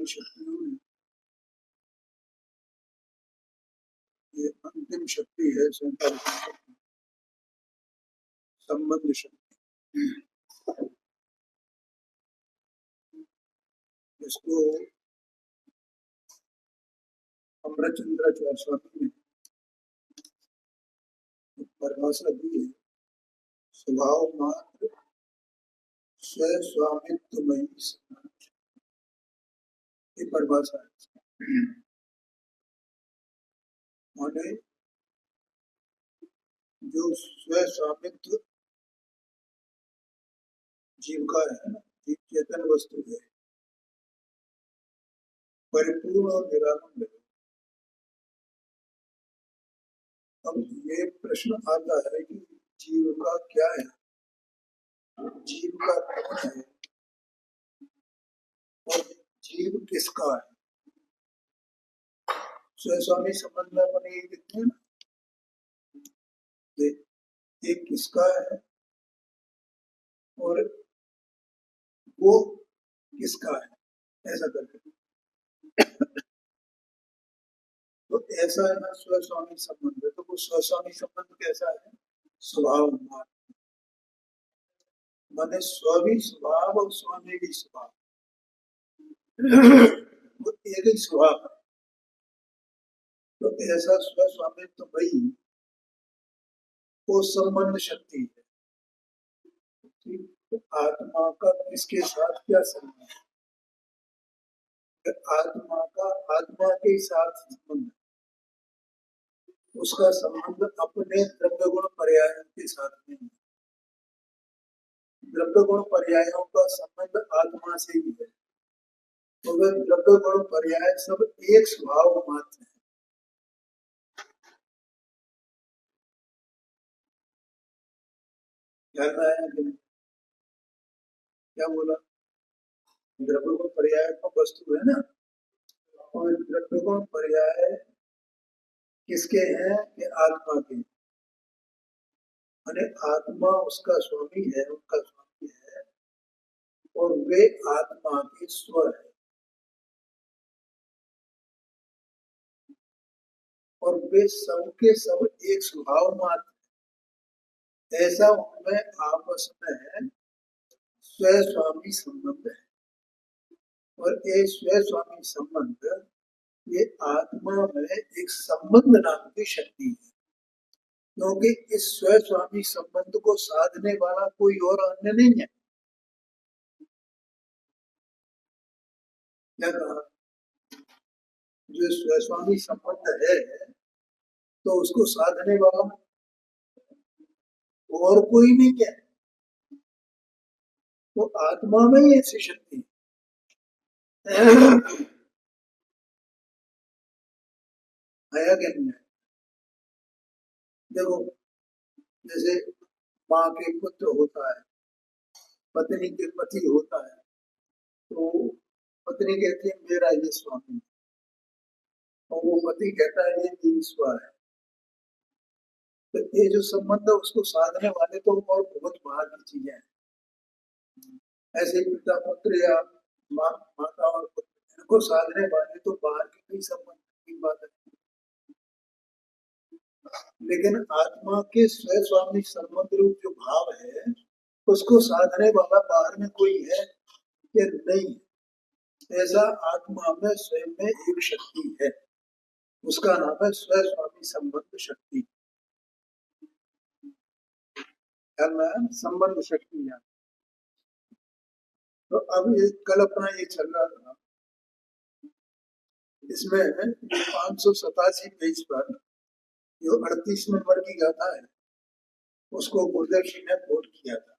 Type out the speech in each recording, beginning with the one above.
शक्ति ये अंतिम शक्ति है, संबंध शक्ति। इसको अमरचंद्राचार्य स्वामी ने परिभाषा दी है, स्वभाव मात्र स्व स्वामित्वमयी समाज। ये परिभाषा है। माने जो स्व स्वामित्व जीव का है, जीव चेतन वस्तु है, परिपूर्ण और निरामय है। अब ये प्रश्न आता है कि जीव का क्या है, जीव का कौन है और जीव किसका है। स्वस्वामी संबंध में अपन ये देखते हैं ना, एक किसका है और वो किसका है, ऐसा करके। तो ऐसा है ना स्वस्वामी संबंध। तो वो स्वस्वामी संबंध कैसा है, स्वभाव मात्र, माने स्व भी स्वभाव और स्वामी भी स्वभाव, वो एक ही स्वभाव है। तो ऐसा स्वस्वामी तो वही वो संबंध शक्ति है। तो आत्मा का इसके साथ क्या संबंध है, आत्मा का आत्मा के साथ संबंध, उसका संबंध अपने द्रव्य गुण पर्यायों के साथ नहीं है। द्रव्य गुण पर्यायों का संबंध आत्मा से ही है। तो वे द्रव्य गुण पर्याय सब एक स्वभाव मात्र है। ध्यान आया कि क्या बोला, द्रव्य गुण पर्याय का वस्तु है ना, और द्रव्य गुण पर्याय किसके हैं, कि आत्मा के। माने आत्मा उसका स्वामी है, उनका स्वामी है, और वे आत्मा के स्व है, और वे सबके सब एक स्वभाव मात्र। ऐसा उनमें आपस में स्व स्वामी संबंध है। और ये स्व स्वामी संबंध ये आत्मा में एक संबंध नाम की शक्ति है, क्योंकि इस स्व स्वामी संबंध को साधने वाला कोई और अन्य नहीं है। क्या कहा, जो स्व स्वामी संबंध है तो उसको साधने वाला और कोई नहीं है। वो आत्मा में ही ऐसी शक्ति आया क्या नहीं है। देखो, जैसे माँ के पुत्र होता है, पत्नी के पति होता है, तो पत्नी कहती है मेरा ये स्वामी, और वो पति कहता है ये मेरी स्व है। तो ये जो संबंध है उसको साधने वाले तो और बहुत बाहर की चीजें हैं। ऐसे पिता पुत्र या माता और पुत्र, को साधने वाले तो बाहर के कई संबंध की बात है, लेकिन आत्मा के स्वयं स्वामी संबंध रूप जो भाव है उसको साधने वाला बाहर में कोई है या नहीं। ऐसा आत्मा में स्वयं में एक शक्ति है, उसका नाम है स्वयं स्वामी संबंध शक्ति। संबंध शक्ति है। तो अब ये कल अपना ये चल रहा था, इसमें 587 पेज पर जो 38 नंबर की गाथा है उसको गुरुदेव जी ने कोट किया था।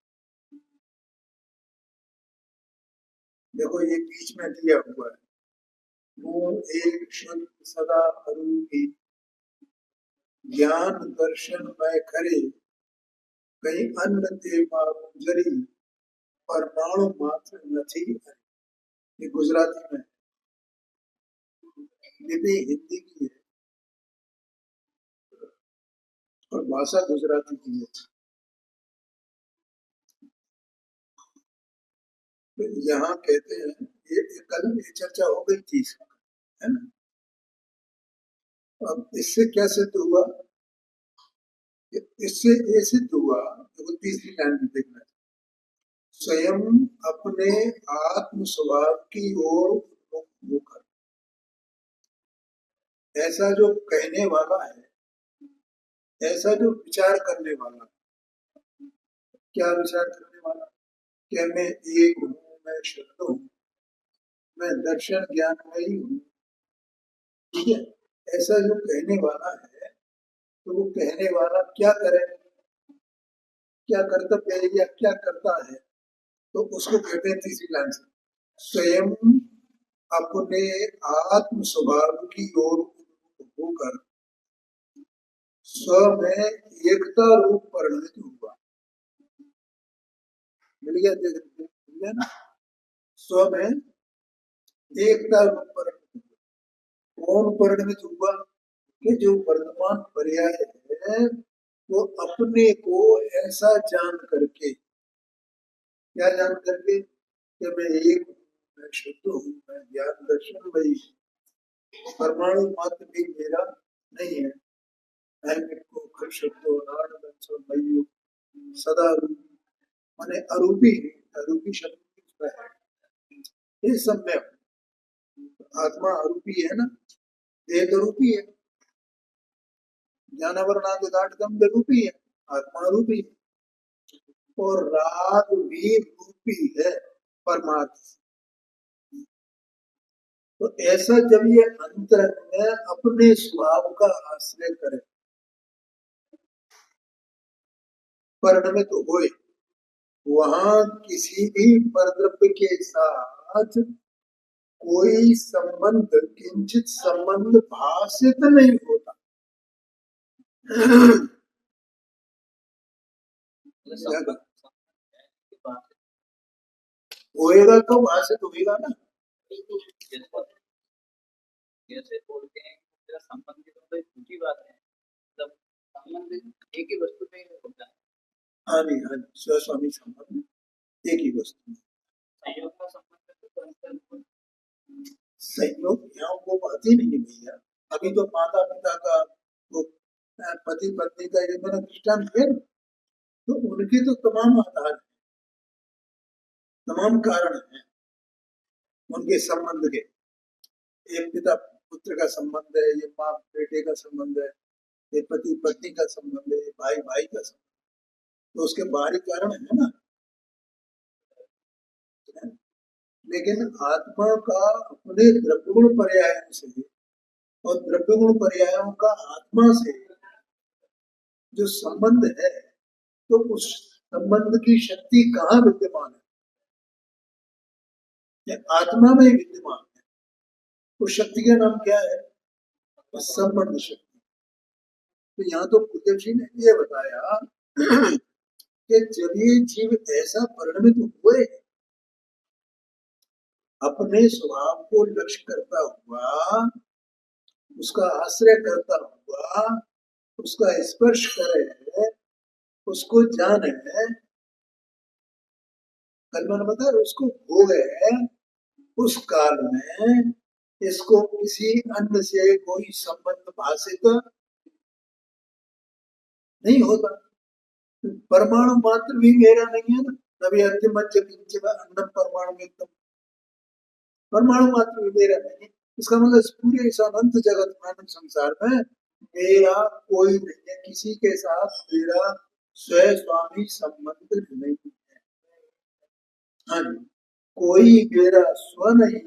देखो ये बीच में दिया हुआ है, वो एक शुद्ध सदा अरूपी ज्ञान दर्शन में करे कहीं अन्न ते गुजरी परमाणु मात्र नथी। ये गुजराती में, लिपि हिंदी की है और भाषा गुजराती की है। तो यहाँ कहते हैं ये कल ये चर्चा हो गई थी, है ना। अब इससे क्या सिद्ध हुआ, इससे ये सिद्ध हुआ, तो तीसरी लाइन में देखना, स्वयं अपने आत्म स्वभाव की ओर होकर, ऐसा जो कहने वाला है, ऐसा जो विचार करने वाला, क्या विचार करने वाला, क्या मैं एक हूँ, मैं शुद्ध हूँ, मैं दर्शन ज्ञानमयी हूँ, ठीक है। ऐसा जो कहने वाला है, तो वो कहने वाला क्या करे, क्या कर्तव्य है या क्या करता है, तो उसको कहते हैं तीसरी लाइन से, स्वयं अपने आत्म स्वभाव की ओर होकर स्व में एकता रूप परिणित हुआ। मिल गया, देख गया ना, स्व में एकता रूप परिणित हुआ। कौन परिणित हुआ कि जो वर्तमान पर्याय है वो अपने को ऐसा जान करके, क्या जान करके कि मैं एक हूँ, मैं शुद्ध हूँ, मैं ज्ञान दर्शन वही, परमाणु मात्र भी मेरा नहीं है, को शुद्धो नारायण सदा रूप, माने अरूपी है, अरूपी शब्द है, ये सब में आत्मा अरूपी है ना, देह तो रूपी है, ज्ञानावरणादिदाटकम रूपी है, आत्मा रूपी है, और राग भी रूपी है परमात्मा। तो ऐसा जब ये अंतर में अपने स्वभाव का आश्रय करे, परिणमित होए, वहां किसी भी परद्रव्य के साथ कोई संबंध, किंचित संबंध भाषित नहीं होता। होएगा तो भाषित होएगा ना, जैसे बोलते हैं तेरा संबंधित तो दूसरी बात है, मतलब संबंध एक ही वस्तु पे होता है। हाँ जी, हाँ, स्वस्वामी संबंध एक ही वस्तु, संयोग का संबंध, संयोग यहाँ वो बात ही नहीं भैया। अभी तो माता पिता का, वो पति पत्नी का ये मेरा दृष्टांत है, तो उनके तो तमाम आधार है, तमाम कारण है उनके संबंध के। एक पिता पुत्र का संबंध है, ये माँ बेटे का संबंध है, ये पति पत्नी का संबंध है, भाई भाई का संबंध, तो उसके बाहरी कारण है ना। लेकिन आत्मा का अपने द्रव्यगुण पर्यायों से और द्रव्यगुण पर्यायों का आत्मा से जो संबंध है, तो उस संबंध की शक्ति कहाँ विद्यमान है, आत्मा में विद्यमान है। उस शक्ति का नाम क्या है, संबंध शक्ति। तो यहाँ तो गुरुदेव जी ने ये बताया कि जब ये जीव ऐसा परिणमित हुए, अपने स्वभाव को लक्ष्य करता हुआ, उसका आश्रय करता हुआ, उसका स्पर्श करे, उसको जाने, कल मैंने बताया उसको भोग है, उस काल में इसको किसी अन्य से कोई संबंध भाषित नहीं होता। परमाणु मात्र भी मेरा नहीं है ना, नभी अंतिम अन्नम परमाणु एकदम, परमाणु मात्र भी मेरा नहीं है। इसका मतलब इस पूरे इस अनंत जगत मानव संसार में मेरा कोई नहीं है, किसी के साथ मेरा स्वयं स्वामी संबंध नहीं है। हाँ जी, कोई मेरा स्व नहीं,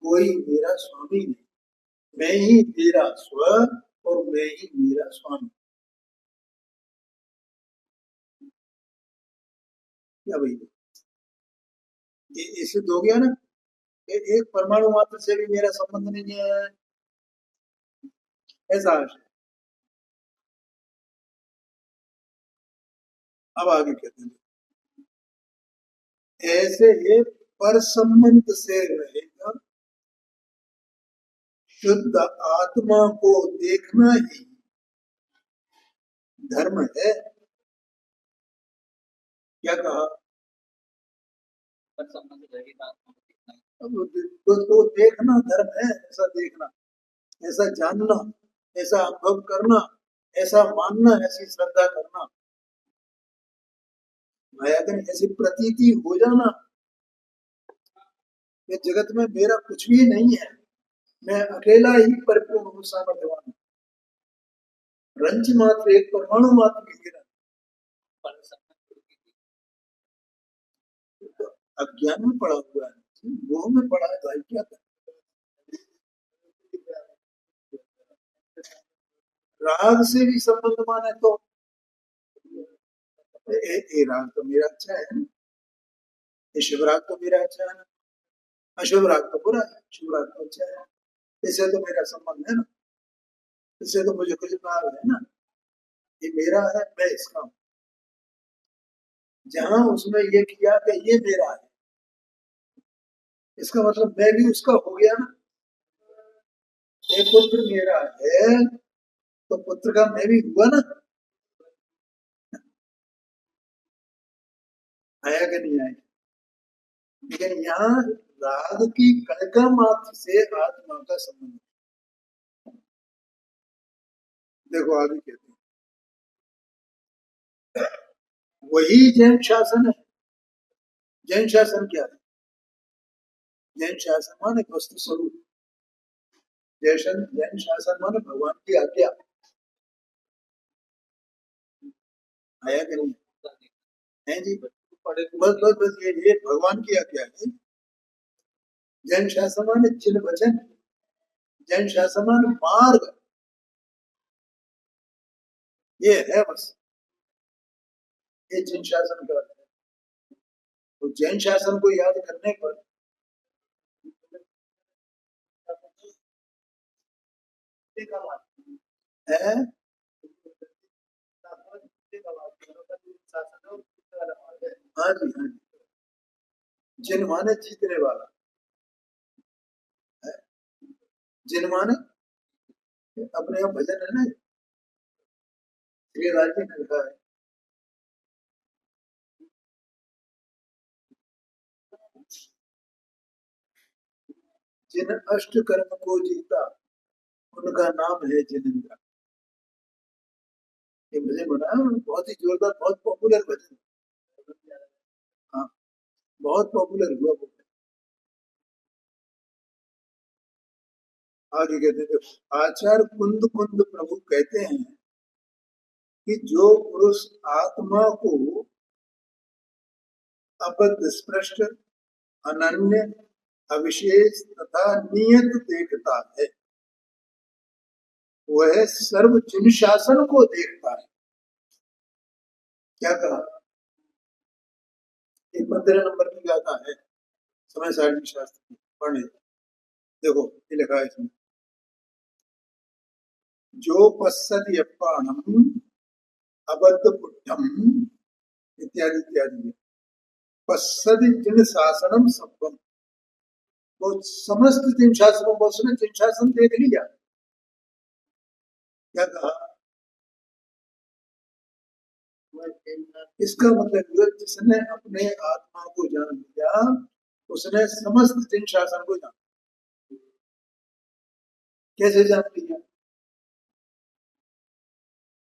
कोई मेरा स्वामी नहीं, मैं ही मेरा स्व और मैं ही मेरा स्वामी। क्या भाई, ये सिद्ध हो गया ना, एक परमाणु मात्र से भी मेरा संबंध नहीं है, ऐसा है। अब आगे कहते हैं, ऐसे ही पर संबंध से रहेगा, शुद्ध आत्मा को देखना ही धर्म है। क्या कहा? पर संबंध रहेगा आत्मा को देखना ही। अब तो देखना धर्म है, ऐसा देखना, ऐसा जानना, ऐसा अनुभव करना, ऐसा मानना, ऐसी श्रद्धा करना, भयागन ऐसी प्रतीति हो जाना ये जगत में मेरा कुछ भी नहीं है, मैं अकेला ही परिपूर्ण हूँ, सामर्थ्यवान हूँ, रंच मात्र एक परमाणु मात्र भी मेरा। पर संबंध तो अज्ञान में पड़ा हुआ है, मोह में पड़ा है भाई, क्या कर? राग से भी संबंध माने तो ये राग तो मेरा अच्छा है ना, ये शुभ राग तो मेरा अच्छा है ना, अशुभ राग तो बुरा है, शुभ राग तो अच्छा है, इससे तो मेरा संबंध है ना, इससे तो मुझे कुछ लाभ है ना, ये मेरा है, मैं इसका हूँ। जहां उसने ये किया कि ये मेरा है, इसका मतलब मैं भी उसका हो गया ना। एक पुत्र मेरा है तो पुत्र का मैं भी हुआ ना, आया कि नहीं आया? लेकिन यहाँ राग की कणका मात्र से आत्मा का संबंध। देखो आगे कहते हैं, वही जैन शासन है। जैन शासन क्या है? जैन शासन माने वस्तु स्वरूप, जैन शासन माने भगवान की आज्ञा, आया कि नहीं है जी? बस बस बस ये भगवान की आज्ञा है। जैन शासन माने चिन्ह वचन, जैन शासन माने मार्ग, ये है बस, ये जैन शासन का है। तो जैन शासन को याद करने पर है, हाँ जी हाँ जी, जिन माने जीतने वाला है, जिन माने अपने यहाँ भजन है ना, श्री राज्य ने लिखा है, जिन अष्ट कर्म को जीता उनका नाम है जिनेन्द्र। ये भजन बना है, बहुत ही जोरदार, बहुत पॉपुलर भजन। हाँ, बहुत पॉपुलर हुआ वो। आगे कहते थे, आचार्य कुंद कुंद प्रभु कहते हैं कि जो पुरुष आत्मा को अबद्ध स्पृष्ट, अनन्य, अविशेष तथा नियत देखता है, वह सर्व जिन शासन को देखता है। क्या कहा? ये 15 नंबर की गाथा है समय सारणी शास्त्र की, पढ़ने। देखो ये लिखा है इसमें, जो पश्यति अप्पाणम अबद्ध पुट्ठम इत्यादि इत्यादि, पश्यति जिन शासनम सत्वम, वो समस्त जिन शासनों को उसने जिन शासन देख लिया। क्या कहा? इसका मतलब जिसने अपने आत्मा को जान लिया उसने समस्त जिन शासन को जाना। कैसे जान लिया?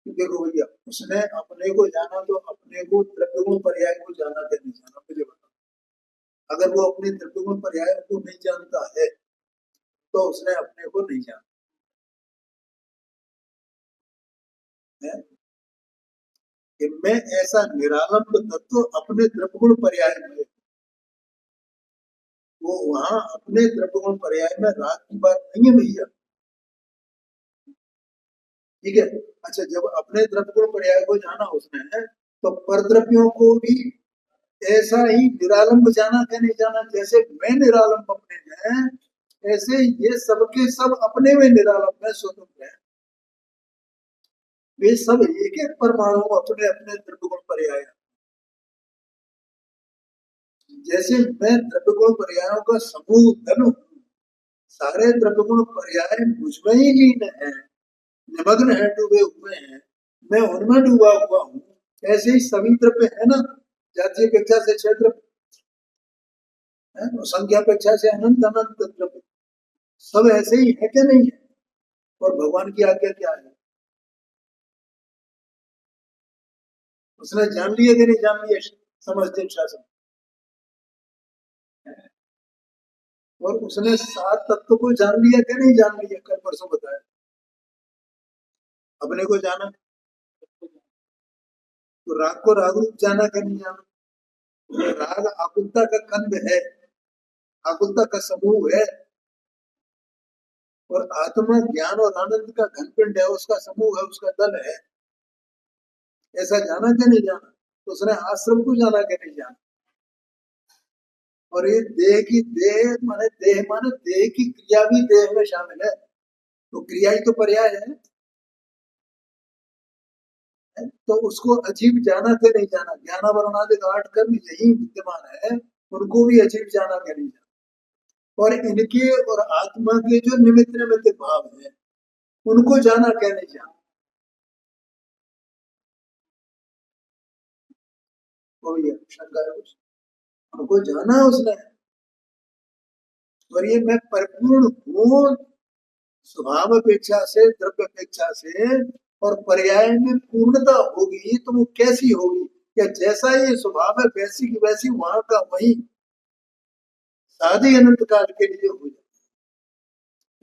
देखो भैया, उसने अपने को जाना तो अपने को द्रव्यगुण पर्याय को जाना क्या नहीं जाना, मुझे बताओ। अगर वो अपने द्रव्यगुण पर्याय को नहीं जानता है तो उसने अपने को नहीं जाना है कि मैं ऐसा निरालंब तत्व अपने द्रव्यगुण पर्याय में, वो वहां अपने द्रव्यगुण पर्याय में राग की बात नहीं है भैया। ठीक है। अच्छा, जब अपने द्रव्यगुण पर्याय को जाना उसने, तो परद्रव्यों को भी ऐसा ही निरालंब जाना क्या नहीं जाना? जैसे मैं निरालंब अपने में, ऐसे ये सबके सब अपने में निरालंब है, स्वतंत्र है। वे सब एक एक परमाणु अपने अपने द्रव्यगुण पर्याय। जैसे मैं द्रव्यगुण पर्यायों का समूह धन हूं, सारे द्रव्यगुण पर्याय मुझमें ही लीन है, निमग्न है, डूबे हुए हैं, मैं उनमें डूबा हुआ हूँ। ऐसे ही सभी द्रव्य है ना, जातीय अपेक्षा से छह द्रव्य है, संख्या अपेक्षा से अनंत अनंत द्रव्य, सब ऐसे ही है क्या नहीं है? और भगवान की आज्ञा क्या है? उसने जान लिया कि नहीं जान लिया समझते शासन? और उसने सात तत्व को जान लिया कि नहीं जान लिया? कल परसों बताया। अपने को जाना तो राग को राग रूप जाना कि नहीं जाना? तो राग आकुलता का कंद है, आकुलता का समूह है, और आत्मा ज्ञान और आनंद का घनपिंड है, उसका समूह है, उसका दल है। ऐसा जाना कि नहीं जाना? तो उसने आश्रम को जाना कि नहीं जाना? और ये देह माने देह की क्रिया भी देह में शामिल है, तो क्रिया ही तो पर्याय है। तो उसको अजीब जाना के नहीं जाना? ज्ञानावरणादि 8 कर्म यही विद्यमान है, उनको भी अजीब जाना के नहीं जाना? और इनके और आत्मा के जो निमित्त निमित्त भाव है, उनको जाना क्या नहीं जाना? वो ये शंका है कुछ, उनको जाना उसने। और ये मैं परिपूर्ण हूँ स्वभाव अपेक्षा से, द्रव्य अपेक्षा से, और पर्याय में पूर्णता होगी तो वो कैसी होगी? क्या जैसा ये स्वभाव है वैसी की वैसी वहां का वही शादी अनंत काल के लिए हो जाए?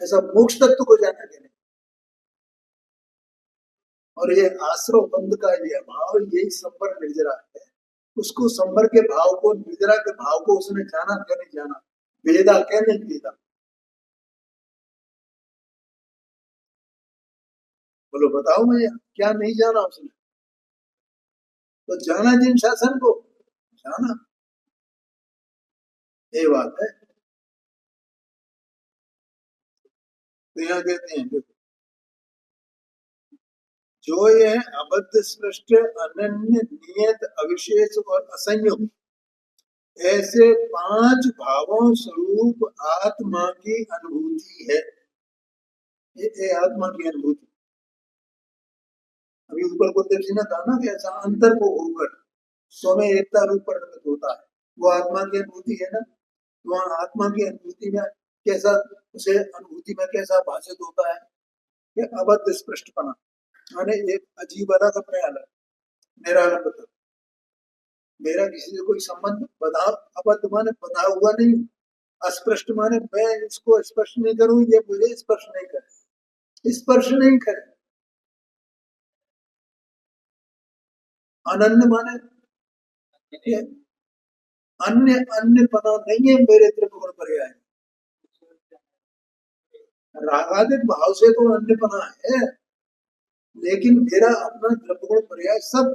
ऐसा मोक्ष तत्व को जाना के नहीं। और ये आश्रव बंध का ये भाव, यही संबर निर्जरा है। उसको संबर के भाव को, निर्जरा के भाव को उसने जाना क्या नहीं जाना? वेदा क्या नहीं वेदा? बोलो बताओ भैया, क्या नहीं जाना उसने? तो जाना जिन शासन को जाना, ये बात है। तो यहाँ कहते हैं देखो, जो ये अबद्ध स्पष्ट अनन्य नियत अविशेष और असंयुक्त ऐसे 5 भावों स्वरूप आत्मा की अनुभूति है। ये आत्मा की अनुभूति। अभी ऊपर को देखिए ना, कहा ना कि ऐसा अंतर को होकर स्वयं एकता रूप परिणत होता है, वो आत्मा की अनुभूति है ना। वहाँ आत्मा की अनुभूति में कैसा, उसे अनुभूति में कैसा भाषित होता है? ये अबद्ध स्पष्टपना, माने एक अजीब अलग अपने अलग निरालंब तत्व। मेरा किसी से कोई संबंध बधा, अबद्ध माने बधा हुआ नहीं, अस्पष्ट माने मैं इसको स्पर्श नहीं करूं, ये मुझे स्पर्श नहीं करे, स्पर्श नहीं करे। अनन्य माने ये अन्य अन्य पना नहीं है मेरे त्रिभुवन पर्याय। रागादिक भाव से तो अन्य पना है, लेकिन मेरा अपना त्रिभुवन पर्याय सब,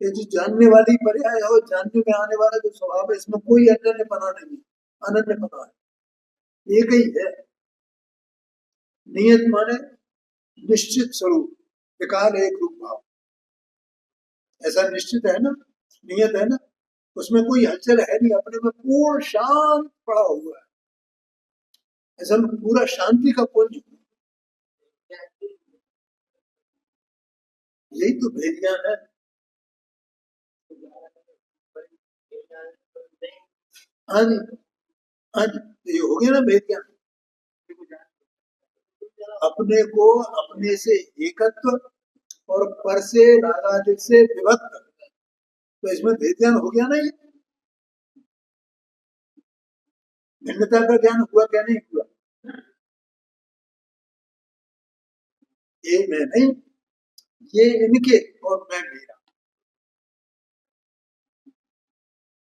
ये जो जानने वाली पर्याय है और जानने में आने वाला जो स्वभाव है, इसमें कोई अन्य पना नहीं है, अनन्य पना है, एक ही है। नियत माने निश्चित स्वरूप, विकाल एक रूप भाव, ऐसा निश्चित है ना, नियत है ना, उसमें कोई हलचल है नहीं, अपने में पूर्ण शांत पड़ा हुआ है, ऐसा पूरा शांति का पुंज। यही तो भेद ज्ञान है। हाँ जी, हाँ जी, तो ये हो गया ना भेद ज्ञान। अपने को अपने से एकत्व और पर से रागादिक से विभक्त, तो इसमें भेद ज्ञान हो गया ना। ये भिन्नता का ज्ञान हुआ क्या नहीं हुआ? ये मैं नहीं, ये इनके और मैं मेरा,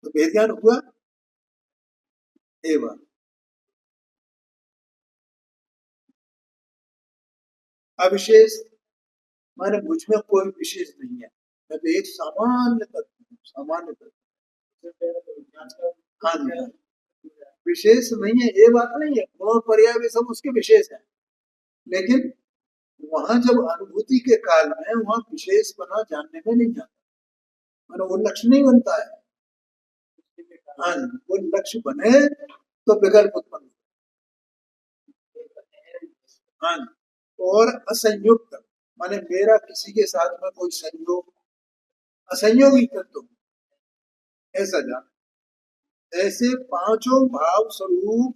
तो भेद ज्ञान हुआ। ये बात अविशेष माने मुझ में कोई विशेष नहीं है, मैं तो एक सामान्य तत्व हूँ, सामान्य तत्व। हाँ जी, हाँ। विशेष नहीं है ये बात नहीं है, गुण और पर्याय वे सब उसके विशेष है, लेकिन वहां जब अनुभूति के काल में वहां विशेष बना जानने में नहीं आता, मानो वो लक्ष्य नहीं बनता है। हाँ जी, वो लक्ष्य बने तो विकल्प उत्पन्न होता। हाँ जी, और असंयुक्त माने मेरा किसी के साथ में कोई संयोग, असंयोगी तत्व ऐसा जान, ऐसे पांचों भाव स्वरूप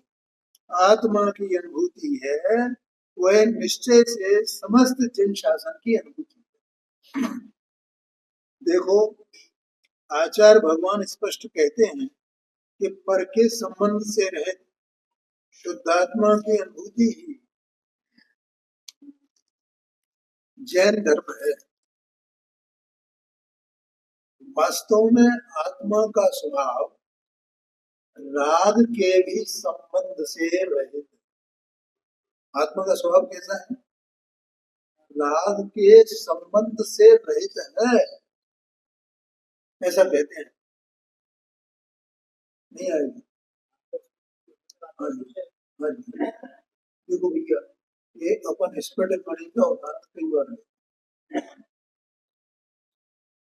आत्मा की अनुभूति है, वह निश्चय से समस्त जिन शासन की अनुभूति है। देखो, आचार्य भगवान स्पष्ट कहते हैं कि पर के संबंध से रहित शुद्धात्मा की अनुभूति ही जैन धर्म है। वास्तव में आत्मा का स्वभाव राग के भी संबंध से रहित, आत्मा का स्वभाव कैसा है? राग के संबंध से रहित है, ऐसा कहते हैं। नहीं आएगी? हाँ जी, हाँ जी। देखो भैया, ये अपन स्पष्ट मणि का उदाहरण कई बार है।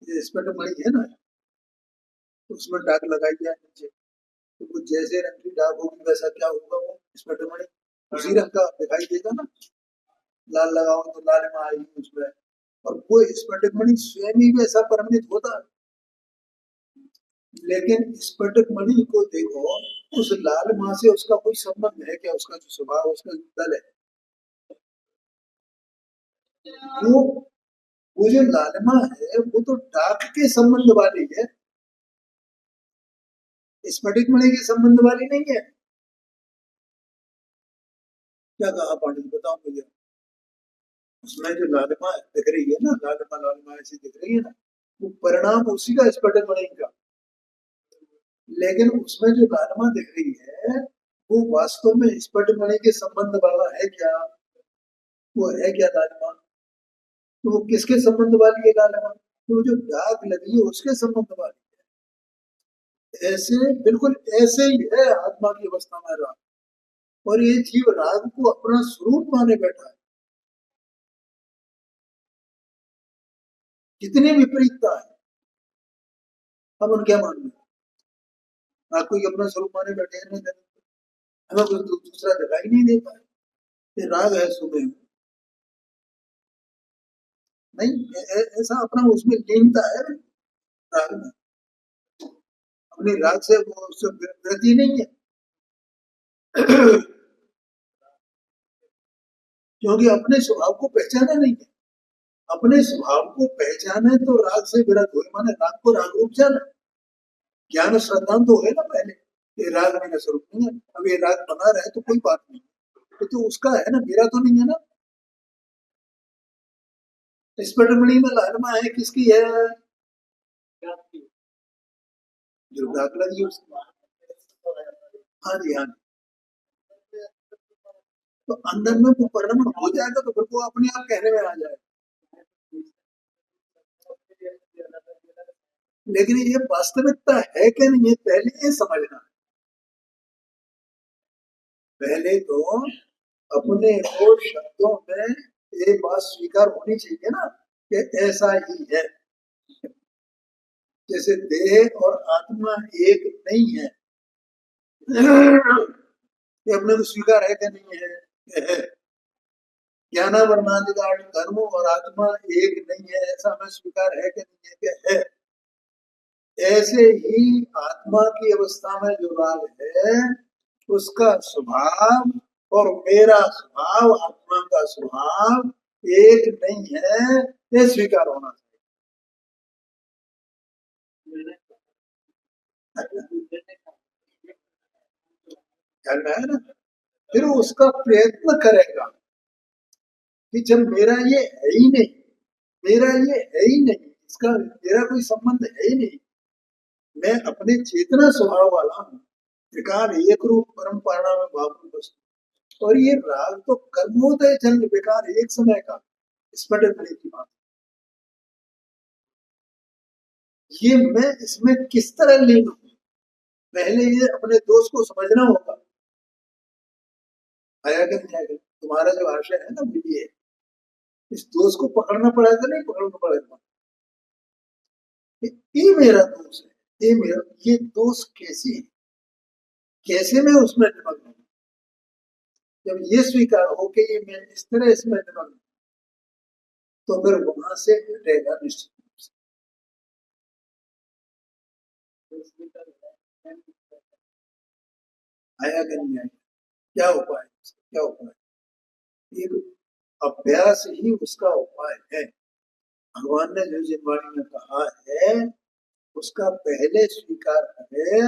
ये स्पष्ट मणि है ना, तो उसमें दाग लगाई जाए नीचे, तो वो जैसे रंग की दाग होगी वैसा क्या होगा, वो स्पष्ट मणि उसी रंग का दिखाई देगा ना। लाल लगाओ तो लाल में आएगी उसमें, और वो स्फटिक मणि स्वयं ही वैसा परिणित होता है। लेकिन स्फटिक मणि को देखो, उस लाल मां से उसका कोई संबंध है क्या? उसका जो स्वभाव, उसका जो दल है, वो वो जो लालिमा है वो तो डाक के संबंध वाली है, स्फटिक मणि के संबंध वाली नहीं है। क्या कहा पांडित, बताओ मुझे। उसमें जो लालिमा दिख रही है ना, लालिमा लालिमा ऐसी दिख रही है ना, वो परिणाम उसी का स्फटिक मणि का। लेकिन उसमें जो लालिमा दिख रही है वो वास्तव में स्फटिक मणि के संबंध वाला है क्या? वो है क्या लालिमा? तो वो किसके संबंध वाली है लालिमा? तो जो दाग लगी है उसके संबंध वाली है। ऐसे बिल्कुल ऐसे ही है आत्मा की अवस्था में राग, और ये जीव राग को अपना स्वरूप माने बैठा है। कितनी विपरीतता है। अब उन क्या मान लें, राग को अपना स्वरूप माने बैठे हैं, हमें कुछ दूसरा दिखाई नहीं देता है। ये राग है सुबह नहीं, ऐसा अपना उसमें लीनता है राग में, अपनी राग से वो उससे विरति नहीं है। क्योंकि अपने स्वभाव को पहचाना नहीं है। अपने स्वभाव को पहचाने तो राग से विरत हुए, माने राग को राग रूप जाना, ज्ञान श्रद्धा तो है ना पहले, ये राग मेरा स्वरूप नहीं है। अब ये राग बना रहे तो कोई बात नहीं, तो उसका है ना, मेरा तो नहीं है ना। स्पटमणि में लालिमा है किसकी है? जो दाग लगी उसकी। हाँ जी, हाँ जी। तो अंदर में वो परिणमन हो जाएगा तो फिर वो अपने आप कहने में आ जाएगा। लेकिन ये वास्तविकता है कि नहीं, ये पहले ये समझना है। पहले तो अपने को शब्दों में ये बात स्वीकार होनी चाहिए ना कि ऐसा ही है। जैसे देह और आत्मा एक नहीं है, ये अपने को स्वीकार है कि नहीं है? है। ज्ञानावरणाधिकार कर्म और आत्मा एक नहीं है, ऐसा हमें स्वीकार है कि नहीं है? कि है। ऐसे ही आत्मा की अवस्था में जो राग है उसका स्वभाव और मेरा स्वभाव, आत्मा का स्वभाव एक नहीं है, ये स्वीकार होना चाहिए। करना है ना, फिर उसका प्रयत्न करेगा कि जब मेरा ये है ही नहीं, मेरा ये है ही नहीं, इसका मेरा कोई संबंध है ही नहीं, मैं अपने चेतना स्वभाव वाला हूँ, त्रिकाल एक रूप परम पारणा में भाव वस्तु, और ये राग तो कर्मोदय जन्म विकार एक समय का स्फटिक होने की बात, ये मैं इसमें किस तरह लीन हूँ, पहले ये अपने दोस्त को समझना होगा। आया कि नहीं आएगा, तुम्हारा जो आशय है ना ये, इस दोस्त को पकड़ना पड़ेगा नहीं पकड़ना पड़ेगा, ये मेरा दोस्त है, ये मेरा, ये दोस्त कैसे है, कैसे मैं उसमें निमग्न हूँ, जब ये स्वीकार हो कि ये मैं इस तरह इसमें निमग्न हूँ, तो फिर वहां से हटेगा निश्चित रूप से। आया कि नहीं आया, क्या उपाय, क्या उपाय, एक अभ्यास ही उसका उपाय है। भगवान ने जो जिनवाणी में कहा है उसका पहले स्वीकार करे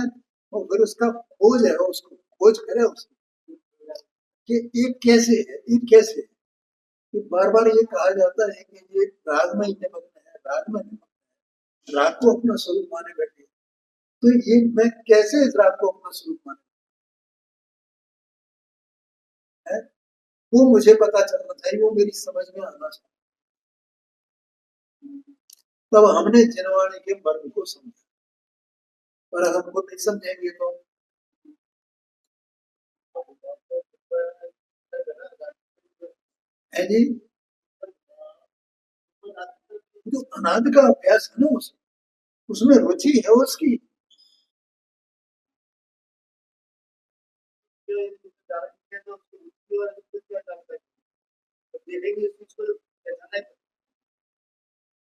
और फिर उसका खोज है, उसको खोज करे उसको कि ये कैसे है, ये कैसे है। कि बार बार ये कहा जाता है कि ये राग में ही निमग्न है, राग में निमग्न है, राग को अपना स्वरूप माने बैठे, तो ये मैं कैसे इस राग को अपना स्वरूप माने है, वो मुझे पता चलना चाहिए, वो मेरी समझ में आना चाहिए। तब हमने जिनवाणी के मर्म को समझा, और अगर हमको नहीं समझेंगे तो है जी, जो अनादि का अभ्यास है ना उसमें रुचि है उसकी,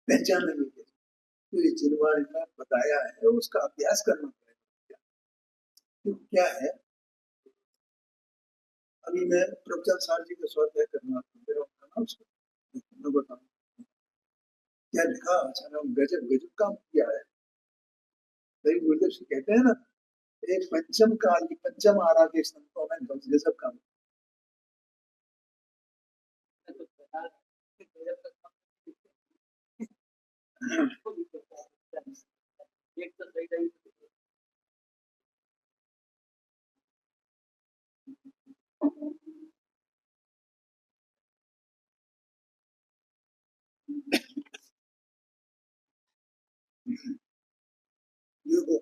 पहचान नहीं है, तो ये जिनवाणी में बताया है उसका अभ्यास करना पड़ेगा। तो क्या है, अभी मैं प्रभुचंद सार जी का स्वाध्याय करना था उसको मैं बताऊं क्या लिखा, अच्छा गजब गजब काम किया है। सही गुरुदेव जी कहते हैं ना, एक पंचम काल की पंचम आराध्य संतों में गजब काम। देखो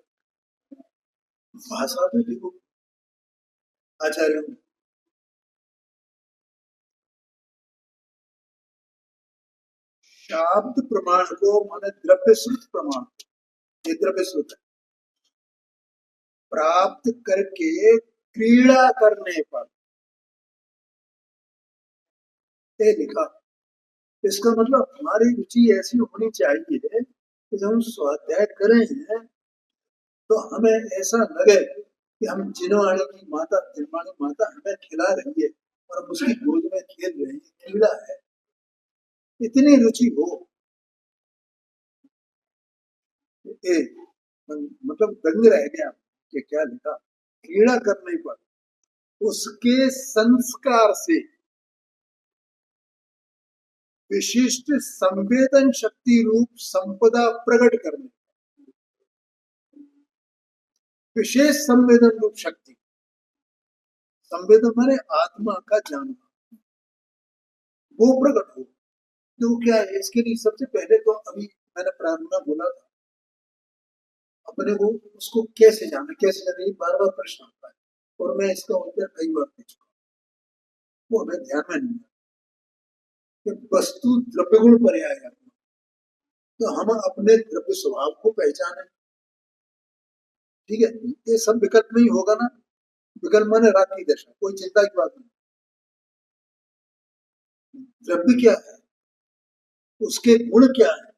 भाषा में देखो आचार्य शाब्द प्रमाण को माने द्रव्य श्रुत प्रमाण, ये द्रव्य श्रुत है, प्राप्त करके क्रीड़ा करने पर ये लिखा। इसका मतलब हमारी रुचि ऐसी होनी चाहिए कि जब हम स्वाध्याय करें हैं तो हमें ऐसा लगे कि हम जिनवाणी की माता, जिनवाणी माता हमें खिला रही है और हम उसकी गोद में खेल रहे हैं, क्रीड़ा है, इतनी रुचि हो। ए, मतलब दंग रह गया कि क्या लिखा, क्रीड़ा करने पर उसके संस्कार से विशिष्ट संवेदन शक्ति रूप संपदा प्रकट करने, विशेष संवेदन रूप शक्ति, संवेदन माने आत्मा का जानना, वो प्रकट हो। तो क्या है इसके लिए सबसे पहले तो अभी मैंने प्रारंभ में बोला था, अपने को उसको कैसे जाना, कैसे जाना, ये बार बार प्रश्न आता है और मैं इसका उत्तर कई बार दे चुका, वो हमें ध्यान में नहीं है कि वस्तु द्रव्य गुण पर्याय है, तो हम अपने द्रव्य स्वभाव को पहचाने, ठीक है, ये सब विकल्प नहीं होगा ना, विकल्प माने राग की दशा, कोई चिंता की बात नहीं। द्रव्य क्या है, उसके गुण क्या है,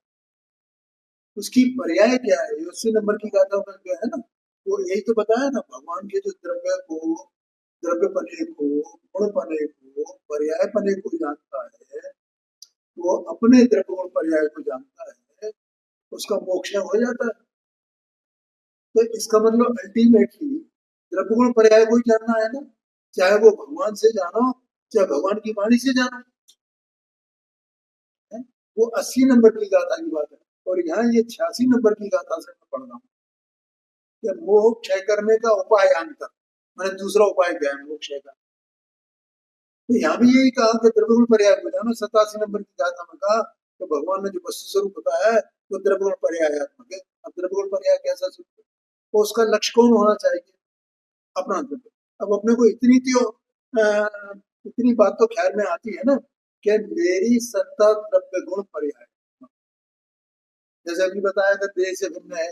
उसकी पर्याय क्या है? 80 नंबर की गाथा में जो है ना, वो यही तो बताया ना, भगवान के जो द्रव्य को, द्रव्य पने को, गुण पने को, पर्याय पने को जानता है, वो अपने द्रव्य गुण पर्याय को जानता है, उसका मोक्ष हो जाता है। तो इसका मतलब अल्टीमेटली द्रव्य गुण पर्याय को ही जानना है ना, चाहे वो भगवान से जानो, चाहे भगवान की वाणी से जानो है? वो 80 नंबर की गाथा की बात है, और यहाँ ये 86 नंबर की गाथा से मैं पढ़ रहा हूँ कि मोह क्षय करने का उपाय अंतर, मैंने दूसरा उपाय क्या है मोह क्षय का। तो यहाँ भी यही कहा कि द्रव्य गुण पर्याय को जानो। 87 नंबर की गाथा में कहा तो भगवान ने जो वस्तु स्वरूप बताया है वो द्रव्य गुण पर्यायात्मक है। अब द्रव्य गुण पर्याय कैसा स्वरूप है, तो उसका लक्ष्य कौन होना चाहिए? अपना द्रव्य। अब अपने को इतनी बात तो ख्याल में आती है ना कि मेरी सत्ता द्रव्य गुण पर्याय, जैसे अभी बताया था देह से भिन्न है।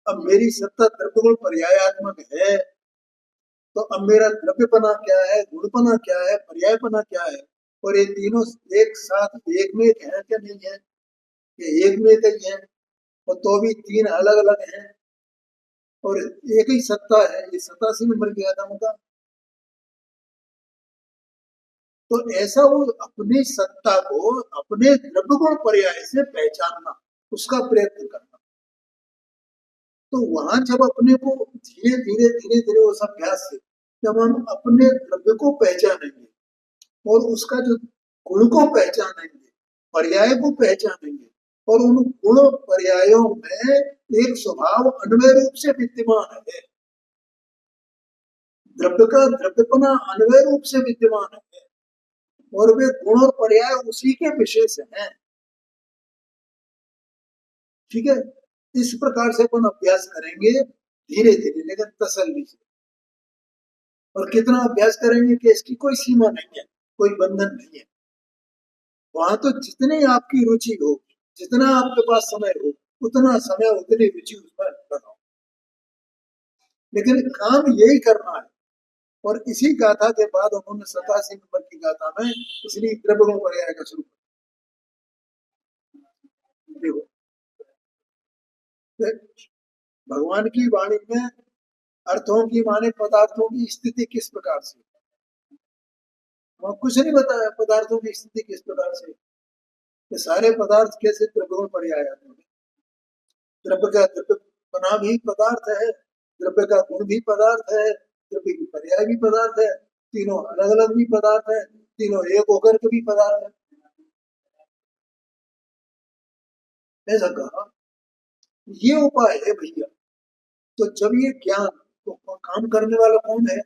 अब मेरी सत्ता द्रव्य गुण पर्यायात्मक है, तो अब मेरा द्रव्यपना क्या है, गुणपना क्या है, पर्यायपना क्या है, और ये तीनों एक साथ एक में एक है क्या नहीं है? ये एक में एक ही है, और तो भी तीन अलग अलग हैं, और एक ही सत्ता है। ये 87 नंबर की आदम का। तो ऐसा वो अपनी सत्ता को अपने द्रव्य गुण पर्याय से पहचानना, उसका प्रयत्न करना। तो वहां जब अपने को धीरे धीरे धीरे धीरे उस अभ्यास से जब हम अपने द्रव्य को पहचानेंगे और उसका जो गुण को पहचानेंगे, पर्याय को पहचानेंगे, और उन गुण पर्यायों में एक स्वभाव अन्वय रूप से विद्यमान है, द्रव्य का द्रव्यपना अन्वय रूप से विद्यमान है, और वे गुण और पर्याय उसी के विशेष हैं। ठीक है, इस प्रकार से अपन अभ्यास करेंगे धीरे धीरे लेकिन तसल्ली से। और कितना अभ्यास करेंगे कि इसकी कोई सीमा नहीं है, कोई बंधन नहीं है। वहां तो जितनी आपकी रुचि हो, जितना आपके पास समय हो, उतना समय उतनी रुचि उसमें लगाओ, लेकिन काम यही करना है। और इसी गाथा के बाद उन्होंने 87 नंबर की गाथा में इसलिए द्रव्य गुण पर्याय का शुरू देखो, भगवान की वाणी में अर्थों की माने पदार्थों की स्थिति किस प्रकार से, वहां कुछ नहीं बताया पदार्थों की स्थिति किस प्रकार से। ये सारे पदार्थ कैसे द्रव्य गुण पर्याय आते हैं। द्रव्य का द्रव्य बना भी पदार्थ है, द्रव्य का गुण भी पदार्थ है, द्रव्य की पर्याय भी पदार्थ है, तीनों अलग अलग भी पदार्थ है, तीनों एक होकर के भी पदार्थ है, ऐसा कहा। ये उपाय है भैया। तो जब ये ज्ञान, तो काम करने वाला कौन है?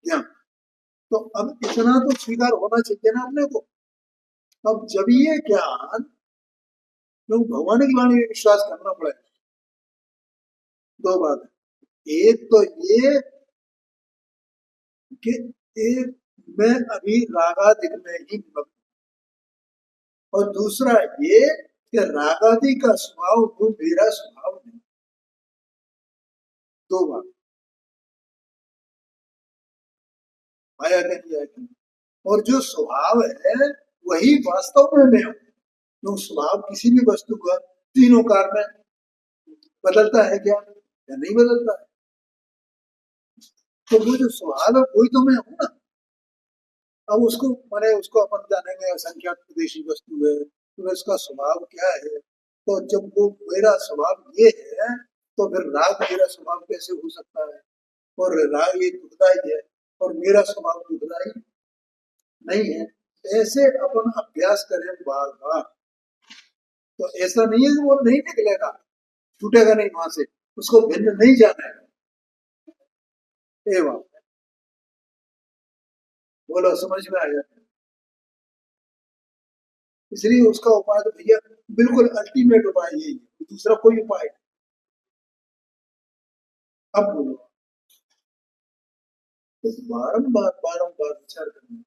ज्ञान। तो अब इतना तो स्वीकार होना चाहिए ना अपने को। अब जब ये ज्ञान, तो भगवान की वाणी में विश्वास करना पड़ेगा। दो बात है, एक तो ये कि एक मैं अभी रागादिक में ही निमग्न, और दूसरा ये कि रागादि का स्वभाव वो मेरा स्वभाव नहीं। दो बात आया नहीं आया नहीं। और जो स्वभाव है वही वास्तव में मैं हूँ। तो स्वभाव किसी भी वस्तु का तीनों काल में बदलता है क्या, या नहीं बदलता है? तो वो जो स्वभाव है वही तो मैं हूँ ना। अब उसको मैंने उसको अपन जानेंगे असंख्यात विदेशी वस्तु है, तो इसका स्वभाव क्या है। तो जब वो मेरा स्वभाव ये है, तो फिर राग मेरा स्वभाव कैसे हो सकता है? और राग ये दुखदाई है और मेरा स्वभाव दुखदाई नहीं है। ऐसे अपन अभ्यास करें बार बार, तो ऐसा नहीं है कि वो नहीं निकलेगा, छूटेगा नहीं वहां से, उसको भिन्न नहीं जाना है। एवं बोलो, समझ में आया? इसलिए उसका उपाय तो भैया बिल्कुल अल्टीमेट उपाय यही है, दूसरा कोई उपाय नहीं। अब बोलो, इस बारम्बार बारम्बार विचार करना।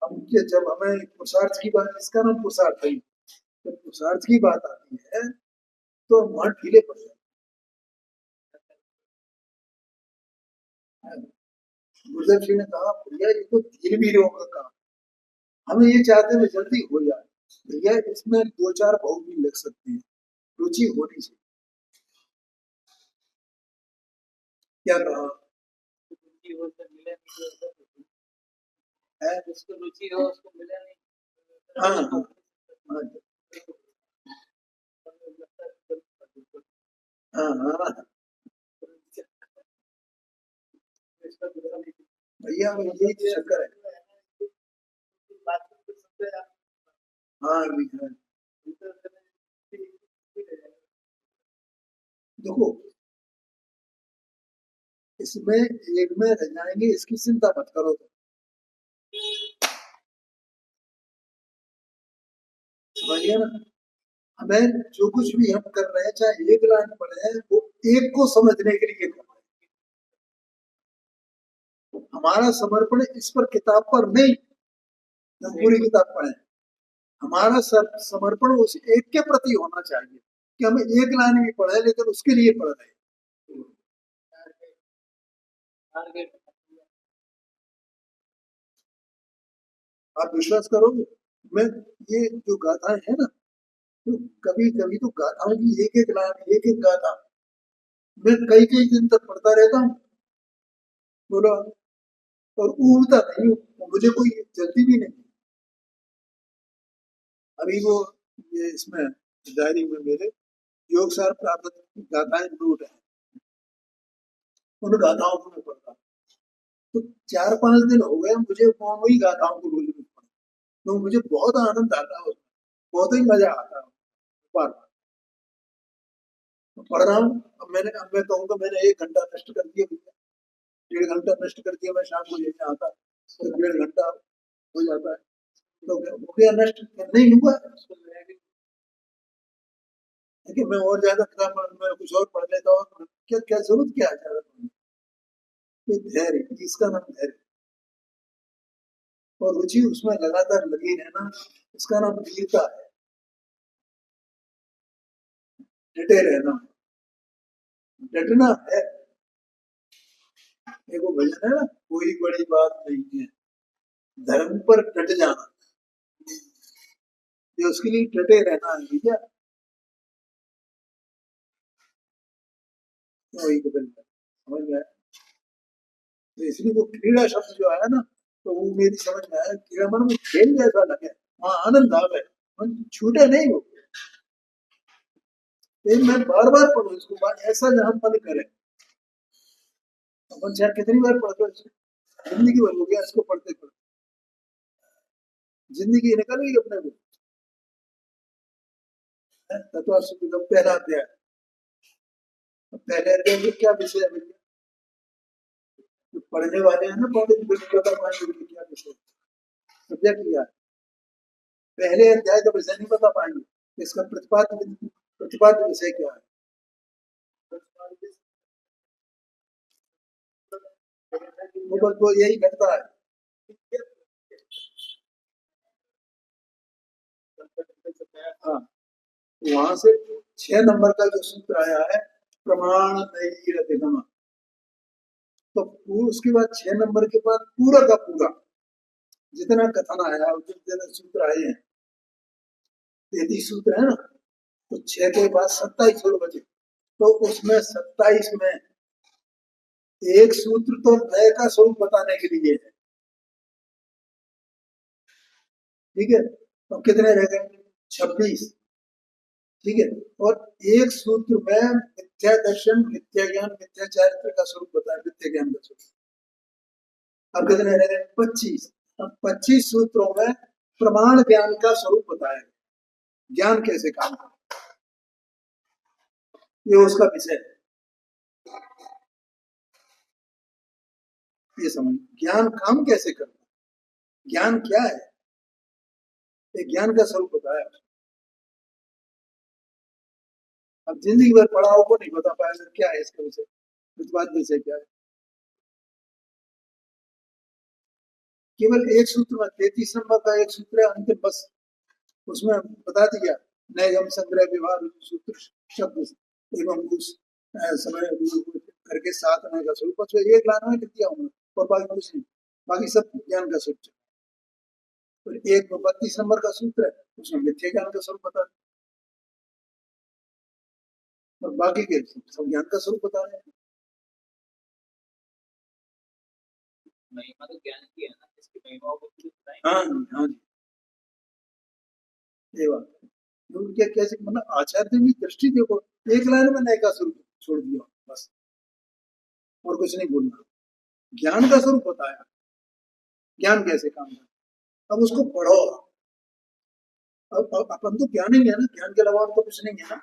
अब ये जब हमें पुरुषार्थ की बात, इसका नाम पुरुषार्थ है, जब पुरुषार्थ की बात आती है तो वहां ढीले पड़ जाते हैं। गुरुदेव जी ने कहा भैया ये तो धीरे धीरे होगा काम, हमें ये चाहते हैं जल्दी हो जाए, भैया इसमें दो चार भाव भी लग सकते हैं, रुचि होनी चाहिए। क्या कहा रुचि हो तो मिले नहीं तो है? जिसको रुचि हो उसको मिले नहीं। हाँ हाँ हाँ हाँ हाँ भैया यही चक्कर है। हाँ भैया देखो, इसमें एक में रह जाएंगे, इसकी चिंता मत करो तुम, समझिए ना। हमें जो कुछ भी हम कर रहे हैं, चाहे एक लाइन पढ़े हैं, वो एक को समझने के लिए कर रहे हैं। हमारा समर्पण इस पर किताब पर नहीं, हम पूरी किताब पढ़े, हमारा समर्पण उस एक के प्रति होना चाहिए कि हम एक लाइन भी पढ़े लेकिन उसके लिए पढ़ रहे हैं। आप विश्वास करोगे, मैं ये जो गाथाएं है ना, तो कभी कभी तो गाथाओं की एक एक लाइन, एक एक गाथा मैं कई कई दिन तक पढ़ता रहता हूँ, बोलो, और ऊबता नहीं हूँ, मुझे कोई जल्दी भी नहीं। अभी वो ये इसमें डायरी में मेरे योग सार प्राप्त गाथाएं नोट है, उन गाथाओं को मैं पढ़ता हूँ। तो 4-5 दिन हो गए मुझे वही गाथाओं को रोज रोज पढ़, तो मुझे बहुत आनंद आता है, बहुत ही मजा आता है बार बार पढ़ रहा हूँ। अब मैं कहूँगा मैंने 1 घंटा नष्ट कर दिया भैया, 1.5 घंटा नष्ट कर दिया, मैं शाम को लेने आता तो 1.5 घंटा हो जाता है, तो हो गया नष्ट, नहीं हुआ। देखिए मैं और ज्यादा किताब मैं कुछ और पढ़ लेता, और क्या क्या जरूरत क्या है ज्यादा पढ़ने की? धैर्य, इसका नाम धैर्य, और रुचि उसमें लगातार लगी रहना, इसका नाम वीरता है, डटे रहना, डटना है। देखो भजन है ना, कोई बड़ी बात नहीं है धर्म पर डट जाना, ये उसके लिए डटे रहना है भैया। वही तो बिल्कुल समझ में आया। तो इसलिए वो क्रीड़ा शब्द जो आया ना, तो वो मेरी समझ में आया, क्रीड़ा मन में खेल जैसा लगे, वहां आनंद आवे, मन छूटे नहीं वो। लेकिन मैं बार बार पढ़ू इसको, ऐसा जहां मन करे, अपन चाहे कितनी बार पढ़ते हो, जिंदगी भर हो गया इसको पढ़ते पढ़ते, जिंदगी निकल गई अपने को। तत्व पहला अध्याय, पहले अध्याय में क्या विषय है भैया? जो पढ़ने वाले हैं ना, पढ़ने पता पाएंगे क्या विषय, सब्जेक्ट क्या है। पहले अध्याय का विषय नहीं बता पाएंगे, इसका प्रतिपाद्य प्रतिपाद्य विषय क्या है। वो बस वो यही घटता है। हाँ, वहां से 6 नंबर का जो सूत्र आया है, प्रमाण अधिगम, तो उसके बाद 6 नंबर के बाद पूरा का पूरा जितना कथन आया, जितने सूत्र आए हैं, 33 सूत्र है ना, तो 6 के बाद 27 और बचे, तो उसमें 27 में एक सूत्र तो नए का स्वरूप बताने के लिए है, ठीक है। तो कितने रह गए? 26, ठीक है। और एक सूत्र में मिथ्या दर्शन, मिथ्या ज्ञान, मिथ्या चारित्र का स्वरूप बताया, मिथ्या ज्ञान का स्वरूप। अब कितने रह गए? 25। अब 25 सूत्रों में प्रमाण ज्ञान का स्वरूप बताया, ज्ञान कैसे काम करता, ये उसका विषय है। ये समझ, ज्ञान काम कैसे करता, ज्ञान क्या है, ये ज्ञान का स्वरूप बताया। अब जिंदगी भर पढ़ाओ को नहीं बता पाया क्या है इसका विषय, प्रतिपाद्य विषय क्या है। केवल एक सूत्र में 33 नंबर का एक सूत्र है अंतिम, बस उसमें बता दिया, नैगम संग्रह व्यवहार सूत्र शब्द एवं उस समय करके 7 नए का स्वरूप, बस एक लाइन में लिख दिया हूँ, और बाकी कुछ नहीं, बाकी सब ज्ञान का सूत्र। और एक 32 नंबर का सूत्र है, उसमें मिथ्या ज्ञान का स्वरूप बता रहे, और बाकी के सब ज्ञान का स्वरूप बता रहे हैं। महिमा तो ज्ञान की है ना, इसकी महिमाओं को कुछ बताएं। हाँ हाँ जी, ये बात है। तो क्या कैसे, मतलब आचार्य की दृष्टि देखो, एक लाइन में नए का स्वरूप छोड़ दिया बस, और कुछ नहीं बोलना, ज्ञान का स्वरूप बताया, ज्ञान कैसे काम करता, अब उसको पढ़ो। अब अपन तो ज्ञान ही है ना, ज्ञान के अलावा तो कुछ नहीं है ना,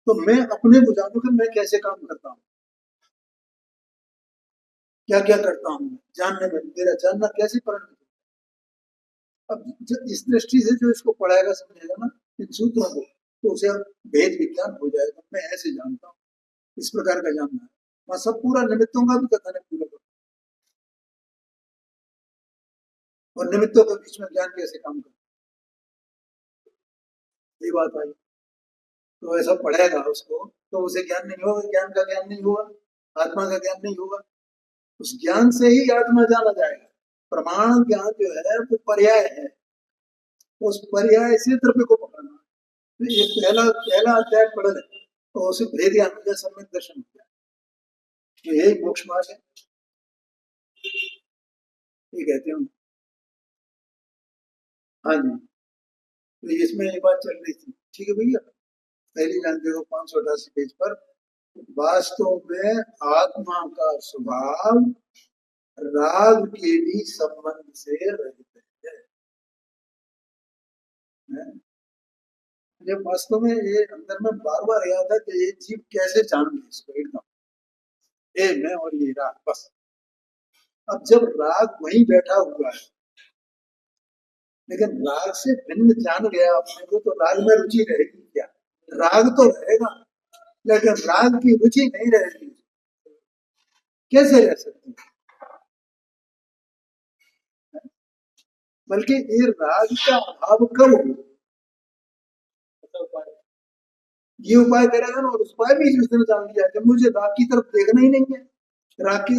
तो मैं अपने को जानू कि मैं कैसे काम करता हूँ, क्या क्या करता हूँ, जानने में मेरा जानना कैसे परिणत होता है। अब इस दृष्टि से जो इसको पढ़ाएगा समझेगा ना इन सूत्रों को, तो उसे अब भेद विज्ञान हो जाएगा, मैं ऐसे जानता हूँ, इस प्रकार का जानना है। वहां सब पूरा निमित्तों का भी कथन है पूरा, और निमित्तों के बीच में ज्ञान कैसे काम करता है, ये बात आई। तो ऐसा पढ़ेगा उसको तो उसे ज्ञान नहीं होगा, ज्ञान का ज्ञान नहीं होगा, आत्मा का ज्ञान नहीं होगा, उस ज्ञान से ही आत्मा जाना जाएगा। प्रमाण ज्ञान जो है वो पर्याय है, उस पर्याय से द्रव्य को पकड़ना। तो ये पहला पहला अध्याय पढ़ ले तो उसे भेद ज्ञान हो जाए, सम्यक दर्शन हो जाए, तो यही मोक्ष मार्ग है, ये कहते हैं। हाँ जी, तो इसमें ये बात चल रही थी, ठीक है भैया। पहली लाइन देखो 588 पेज पर, वास्तव में आत्मा का स्वभाव राग के भी संबंध से रहित है। जब वास्तव में ये अंदर में बार बार याद है कि ये जीव कैसे जान ले इसको एकदम, ये मैं और ये राग बस। अब जब राग वहीं बैठा हुआ है, लेकिन राग से भिन्न जान गया अपने को, तो राग में रुचि रहेगी क्या? राग तो रहेगा, लेकिन राग की रुचि नहीं रहेगी, कैसे रह सकती है? बल्कि ये राग का अभाव कब हो, ये उपाय करेगा ना, और उस उपाय भी उसने जान लिया जब मुझे राग की तरफ देखना ही नहीं है। राग की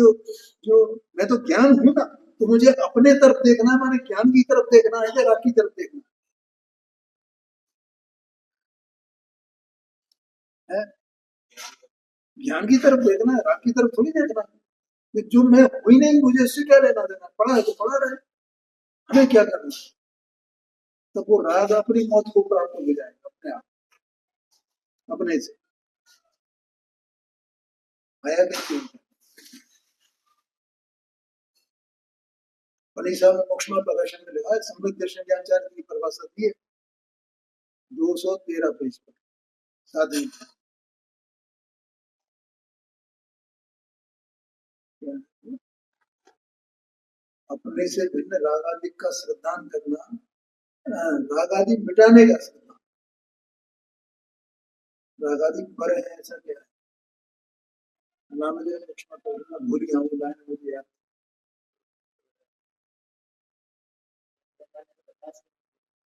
जो, मैं तो ज्ञान हूं ना, तो मुझे अपने तरफ देखना है, मैंने ज्ञान की तरफ देखना है या राग की तरफ देखना है? ज्ञान की तरफ देखना है, राग की तरफ थोड़ी देखना है। जो मैं हुई नहीं, मुझे इससे क्या लेना देना, पढ़ा है तो पढ़ा रहे, हमें क्या करना। तब वो राग अपनी मौत को प्राप्त हो जाएगा अपने आप, अपने से आया कि मनीषा में मोक्ष में प्रदर्शन में लिखा है, संबित दर्शन ज्ञानचार्य की परिभाषा दी है 213 पेज पर, साथ ही अपने से भिन्न राग आदि का श्रद्धान करना, राग आदि मिटाने का श्रद्धान, राग आदि पर है ऐसा क्या है? मुझे भूल गया हूँ लाइन, मुझे याद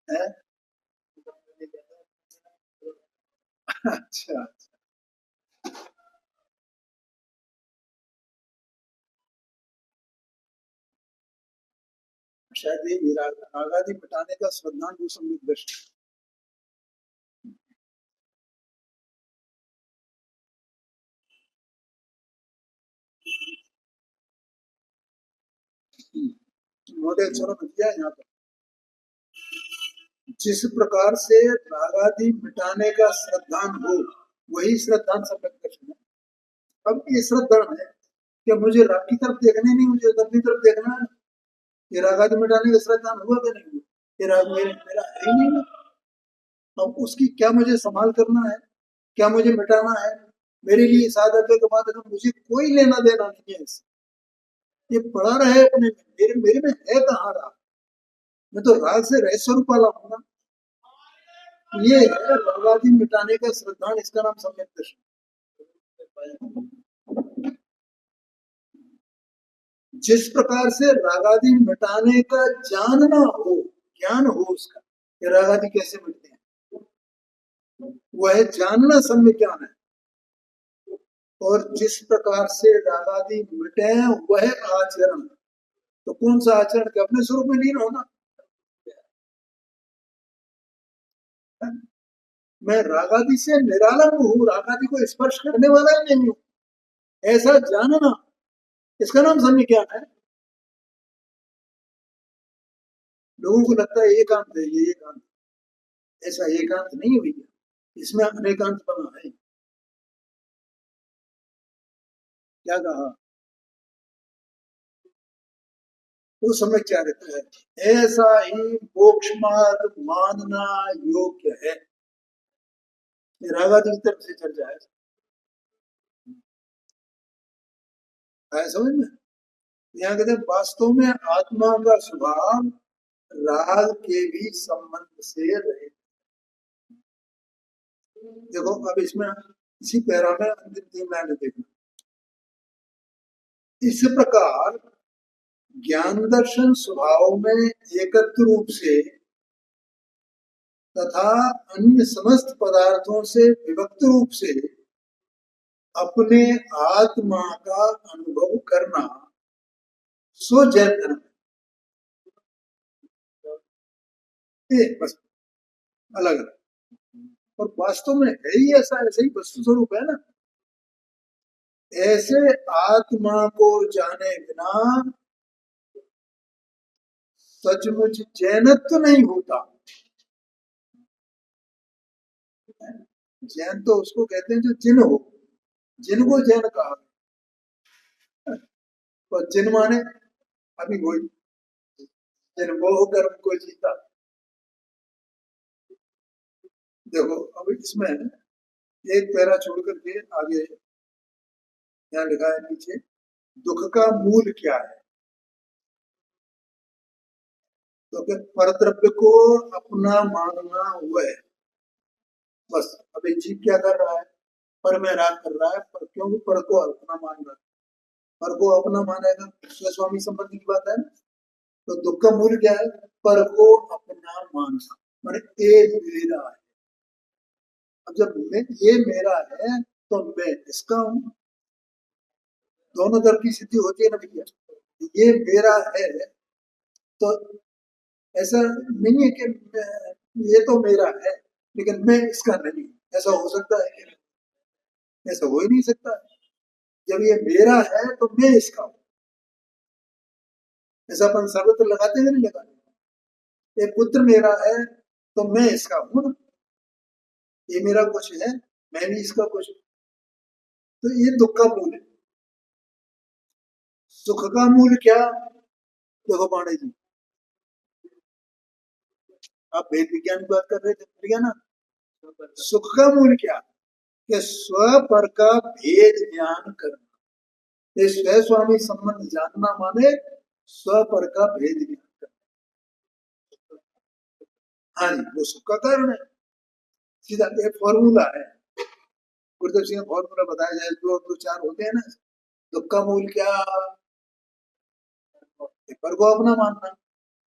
है। अच्छा, शायद ये राग आदि मिटाने का श्रद्धान वो संबित दर्शन। मॉडल चलो दिया यहाँ पर, जिस प्रकार से राग आदि मिटाने का श्रद्धान हो, वही श्रद्धान संबित दर्शन है। अब ये श्रद्धान है कि मुझे राग की तरफ देखना ही नहीं, मुझे अपनी तरफ देखना है। ये राग आदि मिटाने का श्रद्धान हुआ कि नहीं हुआ? ये राग मेरा है ही नहीं। अब उसकी क्या मुझे संभाल करना है, क्या मुझे मिटाना है? मेरे लिए साधक के बाद अगर मुझे कोई लेना देना नहीं है इससे, ये पड़ा रहे अपने में, मेरे में है कहाँ राग? मैं तो राग से रह स्वरूप वाला हूँ ना। ये है राग आदि मिटाने का श्रद्धान, इसका नाम सम्यक दर्शन। जिस प्रकार से राग आदि मिटाने का जानना हो, ज्ञान हो उसका, ये राग आदि कैसे मिटते हैं, वह जानना सम्यक ज्ञान है। और जिस प्रकार से राग आदि मिटे वह आचरण, तो कौन सा आचरण के अपने स्वरूप में लीन होना, मैं रागादि से निरालंब हूँ, रागादि को स्पर्श करने वाला ही नहीं हूँ, ऐसा जानना, इसका नाम संज्ञान है। लोगों को लगता है एकांत है, ये एकांत, ऐसा एकांत नहीं है भैया, इसमें अनेकांत बना है। क्या कहा? उस समय क्या रहता है, ऐसा ही मोक्ष मार्ग मानना योग्य है, रागादि की तरफ से चल जाए, आया समझ में? यहाँ कहते हैं वास्तव में आत्मा का स्वभाव राग के भी संबंध से रहे। देखो अब इसमें इसी पैरा में अंतिम 3 लाइनें देखना। इस प्रकार ज्ञान दर्शन स्वभाव में एकत्र रूप से तथा अन्य समस्त पदार्थों से विभक्त रूप से अपने आत्मा का अनुभव करना सो जैन धर्म है, बस अलग अलग, और वास्तव में है ही ऐसा, ऐसे ही वस्तु स्वरूप है ना। ऐसे आत्मा को जाने बिना सचमुच जैनत्व नहीं होता। जैन तो उसको कहते हैं जो जिन हो, जिनको जैन कहा, और जिन माने अभी वही जिन वो कर्म को जीता। देखो अब इसमें एक पैरा छोड़ करके आगे यहाँ लिखा है नीचे, दुख का मूल क्या है? तो फिर परद्रव्य को अपना मानना हुआ है, बस। अभी जीव क्या कर रहा है, पर में राग कर रहा है, पर क्यों? पर को अपना मान रहा है, पर को अपना मानेगा, स्वामी संबंधी की बात है ना। तो दुख का मूल क्या है? पर को अपना मानना, माने ये मेरा है। अब जब ये मेरा है तो मैं इसका हूं, दोनों तरफ की सिद्धि होती है ना भैया। ये मेरा है तो ऐसा नहीं है कि ये तो मेरा है लेकिन मैं इसका नहीं, ऐसा हो सकता है? ऐसा हो ही नहीं सकता। जब ये मेरा है तो मैं इसका हूं, ऐसा अपन सर्वत्र लगाते हैं नहीं लगाते? एक पुत्र मेरा है तो मैं इसका हूं ना, ये मेरा कुछ है, मैं भी इसका कुछ। तो ये दुख का मूल है। सुख का मूल क्या? देखो पांडे जी, आप भेद विज्ञान की बात कर रहे थे, ठीक है ना? सुख का मूल क्या? कि स्व पर का भेद ज्ञान करना। ये स्व स्वामी संबंध जानना माने स्व पर का भेद ज्ञान करना। हाँ जी, वो सुख का कारण है। सीधा एक फॉर्मूला है, गुरुदेव सिंह फॉर्मूला बताया जाए, दो चार होते हैं ना। दुख का मूल क्या? पर को अपना मानना,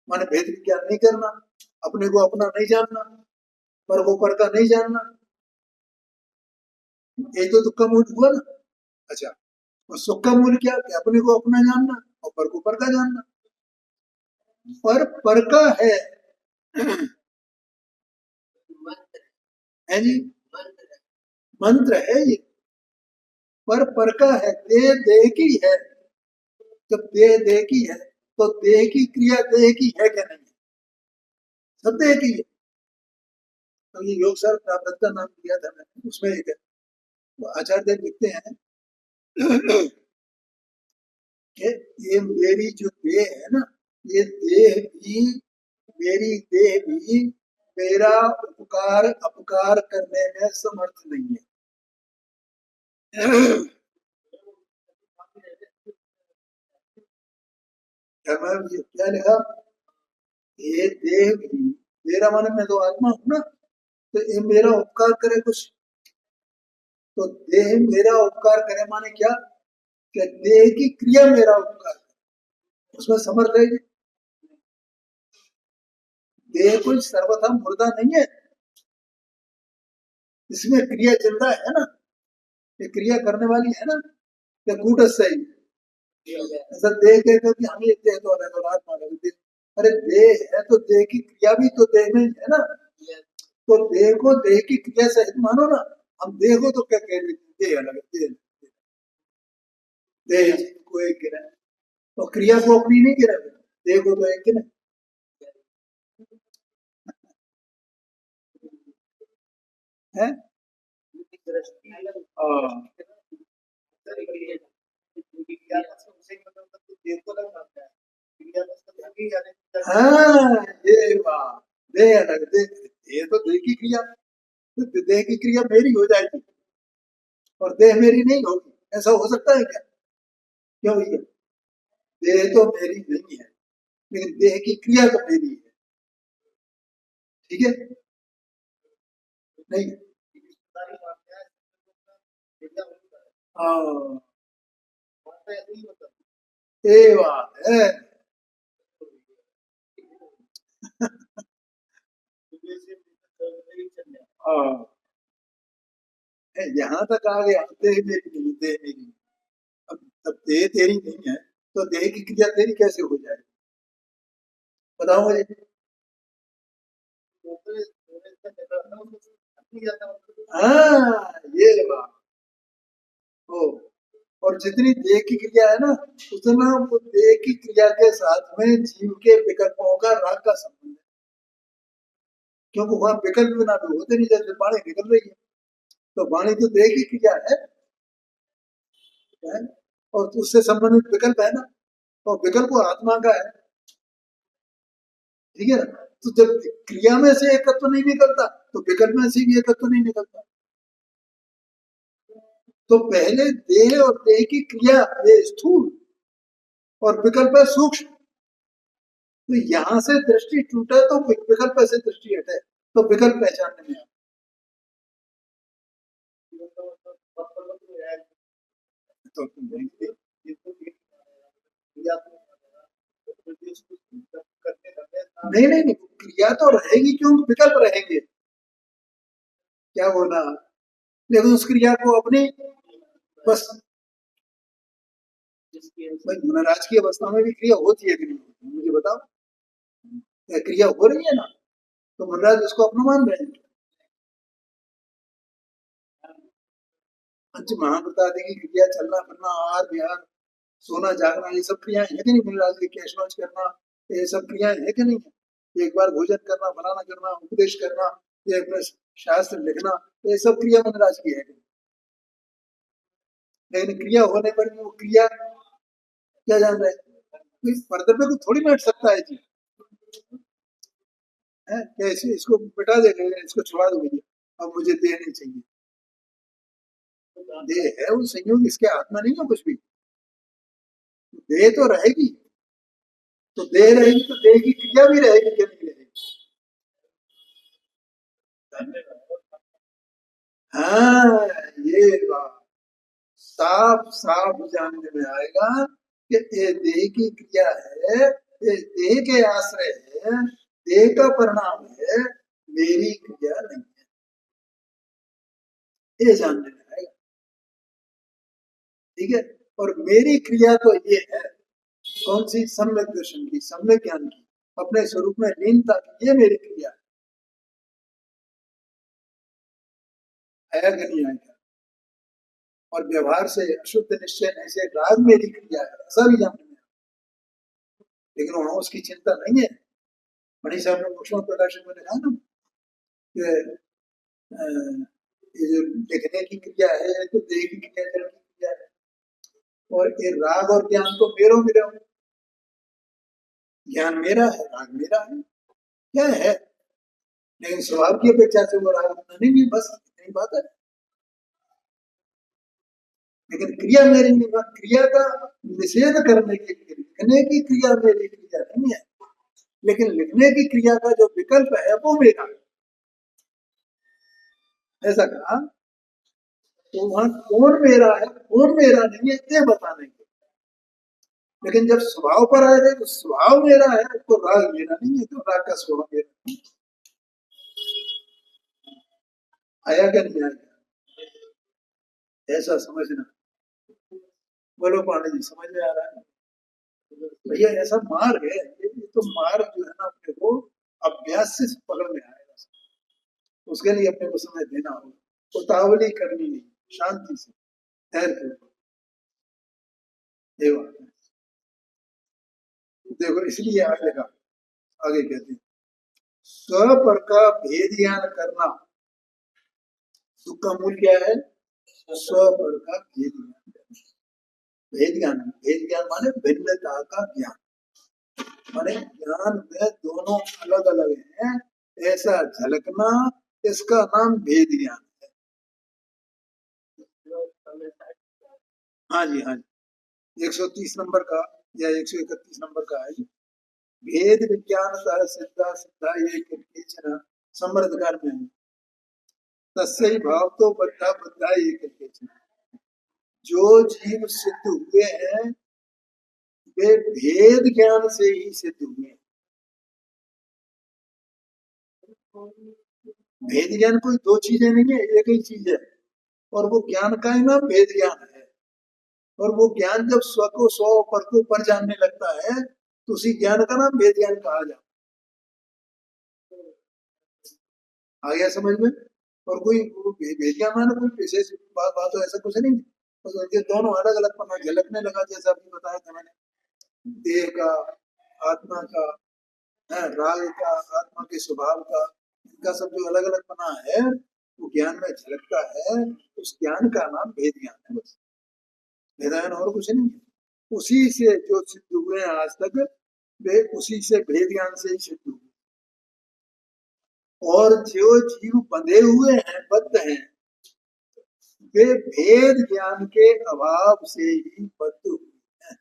माने भेद विज्ञान नहीं करना, अपने को अपना नहीं जानना, पर को पर का नहीं जानना, ये तो दुख का मूल हुआ ना। अच्छा, और सुख का मूल क्या? कि अपने को अपना जानना और पर को पर का जानना। पर का है जी, मंत्र है ये, पर का है, देह की है। जब देह की है तो देह की क्रिया देह की है क्या? नहीं, सब देह की है। तो ये योग सर प्रारब्ध का नाम दिया था मैंने, उसमें एक है, तो आचार्य देव लिखते हैं कि ये मेरी जो देह है ना, ये देह भी, मेरी देह भी मेरा उपकार अपकार करने में समर्थ नहीं है। क्या लिखा? ये देह भी मेरा, माने मैं तो आत्मा हूं ना, तो ये मेरा उपकार करे कुछ, तो देह मेरा उपकार करे माने क्या? कि देह की क्रिया मेरा उपकार, उसमें समर्थ है। देह कोई सर्वथा मुर्दा नहीं है, इसमें क्रिया जिंदा है ना, ये क्रिया करने वाली है ना, ये कूटस्थ है। ऐसा देह कहकर कि हमें देह तो अलग और आत्मा अलग। अरे देह है तो देह की क्रिया भी तो देह में है ना, तो देह को देह की क्रिया सहित मानो ना। हम देह को तो क्या कह रहे थे, देह अलग, देह को एक गिरा, तो क्रिया को अपनी नहीं गिरा, देह को तो एक गिरा है। हाँ, ये बात, देह अलग, देह तो देह की क्रिया, तो देह की क्रिया मेरी हो जाएगी और देह मेरी नहीं होगी, ऐसा हो सकता है क्या? क्यों भैया? देह तो मेरी नहीं है, लेकिन देह की क्रिया तो मेरी है, ठीक है? नहीं, हाँ, ये बात है। हाँ, यहाँ तक आ गया, देह मेरी नहीं, देह मेरी नहीं। अब देह तेरी नहीं है, तो देह की क्रिया तेरी कैसे हो जाएगी? बताओ मुझे। हाँ, ये बात हो। और जितनी देह की क्रिया है ना, उतना वो देह की क्रिया के साथ में जीव के विकल्पों का राग का संबंध है, क्योंकि वहां विकल्प बिना भी होते नहीं, जैसे वाणी निकल रही है, तो वाणी तो देह की क्रिया है और उससे संबंधित विकल्प है ना, और विकल्प वो आत्मा का है, ठीक है ना? तो जब क्रिया में से एक तत्व नहीं निकलता, तो विकल्प में से भी एक तत्व नहीं निकलता। तो पहले देह और देह की क्रिया, ये स्थूल, और विकल्प है सूक्ष्म। तो यहाँ से दृष्टि टूटे तो विकल्प से दृष्टि हटे, तो विकल्प पहचानने में तो नहीं नहीं नहीं, क्रिया तो रहेगी, क्यों विकल्प रहेंगे, क्या बोला? लेकिन उस क्रिया को अपनी, बस भाई मनोराज की अवस्था में भी क्रिया होती है कि नहीं होती, मुझे बताओ। क्या क्रिया हो रही है ना, तो मनोराज उसको अपना मान रहे हैं। पंच महाभूतादि की क्रिया, चलना फिरना, आहार विहार, सोना जागना, ये सब क्रियाएं है कि नहीं? मनोराज की कैश लॉन्च करना, ये सब क्रियाएं है कि नहीं है? एक बार भोजन करना, बनाना करना, उपदेश करना, ये अपने शास्त्र लिखना, ये सब क्रिया मनोराज की है कि नहीं? लेकिन क्रिया होने पर भी वो क्रिया क्या जान रहे हैं? तो इस पर्दे पे को थोड़ी बैठ सकता है जी, है क्या? इसको बिठा देंगे, इसको छुड़ा दो भैया, अब मुझे देह नहीं चाहिए। देह है वो संयोग, इसके आत्मा नहीं है कुछ भी। देह तो रहेगी, तो देह रहेगी तो देह की क्रिया भी रहेगी कि नहीं रहेगी? हाँ, ये बात साफ साफ जानने में आएगा कि ये देह की क्रिया है, ये देह के आश्रय है, देह का परिणाम है, मेरी क्रिया नहीं है, ये जानने में आएगा, ठीक है? और मेरी क्रिया तो ये है, कौन सी? सम्यक दर्शन की, सम्यक ज्ञान की, अपने स्वरूप में लीनता की, ये मेरी क्रिया है, आया कि नहीं आएगा? और व्यवहार से अशुद्ध निश्चय नहीं से राग मेरी क्रिया है, ऐसा भी जानने में। लेकिन वहां उसकी चिंता नहीं है। मणि साहब ने मोक्षण प्रकाशन में लिखा ना कि ये जो लिखने की क्रिया है तो देह की क्रिया, कर्म की क्रिया है, और ये राग और ज्ञान तो मेरो मिले, ज्ञान मेरा है, राग मेरा है, क्या है? लेकिन स्वभाव की अपेक्षा से वो राग उतना नहीं है, बस इतनी बात है। लेकिन क्रिया मेरी नहीं, क्रिया का निषेध करने के लिए लिखने की क्रिया मेरी क्रिया नहीं है, लेकिन लिखने की क्रिया का जो विकल्प है वो मेरा है, ऐसा कहा। तो वहां कौन मेरा है, कौन मेरा नहीं है, ये बताने के। लेकिन जब स्वभाव पर आ जाए तो स्वभाव मेरा है, तो राग मेरा नहीं है, तो राग का स्वभाव मेरा नहीं है। आया क्या नहीं आया? ऐसा समझना। बोलो पांडे जी, समझ में आ रहा है? भैया ऐसा मार्ग है, ये तो मार्ग जो है ना, अपने को अभ्यास से पकड़ में आएगा। उसके लिए अपने को समय देना होगा, उतावली करनी नहीं, शांति से ठहर के। ये बात है। देखो इसलिए आगे लगा, आगे कहते हैं स्व पर का भेद ज्ञान करना। सुख का मूल क्या है? स्व पर का भेद ज्ञान करना। भेद ज्ञान, भेद ज्ञान माने भिन्नता का ज्ञान, माने ज्ञान में दोनों अलग अलग हैं ऐसा झलकना, इसका नाम भेद ज्ञान है। हाँ जी, हाँ जी, 130 नंबर का या 131 नंबर का है। भेद विज्ञान सिद्धा सिद्धा ये केचन समृद्धकार में है, तस्यैव भाव तो बद्धा बद्धा ये केचन। जो जीव सिद्ध हुए हैं वे भेद ज्ञान से ही सिद्ध हुए हैं। भेद ज्ञान कोई दो चीजें नहीं है, एक ही चीज है, और वो ज्ञान का ही नाम भेद ज्ञान है। और वो ज्ञान जब स्व को स्व पर को पर जानने लगता है तो उसी ज्ञान का नाम भेद ज्ञान कहा जाता है। आ गया समझ में? और कोई भेद ज्ञान माने कोई विशेष बात तो ऐसा कुछ नहीं, बस उनके दोनों अलग अलग पन्ना झलकने लगा, जैसा अभी बताया था मैंने, देह का, आत्मा का, राग का, आत्मा के स्वभाव का, इनका सब जो अलग अलग पना है वो ज्ञान में झलकता है, उस ज्ञान का नाम भेद ज्ञान है। बस भेद ज्ञान और कुछ नहीं है। उसी से जो सिद्ध हुए हैं आज तक वे उसी से भेद ज्ञान से ही सिद्ध हुए। और जो जीव बंधे हुए हैं, बद्ध हैं, वे भेद ज्ञान के अभाव से ही बद्ध हुए हैं।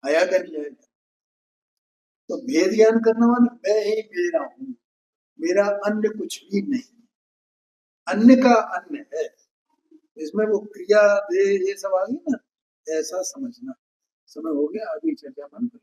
आया कर लिया। तो भेद ज्ञान करना माने मैं ही मेरा हूं, मेरा अन्य कुछ भी नहीं, अन्य का अन्य है। इसमें वो क्रिया दे ये सब आ गई ना, ऐसा समझना। समय हो गया, अभी चर्चा बंद कर।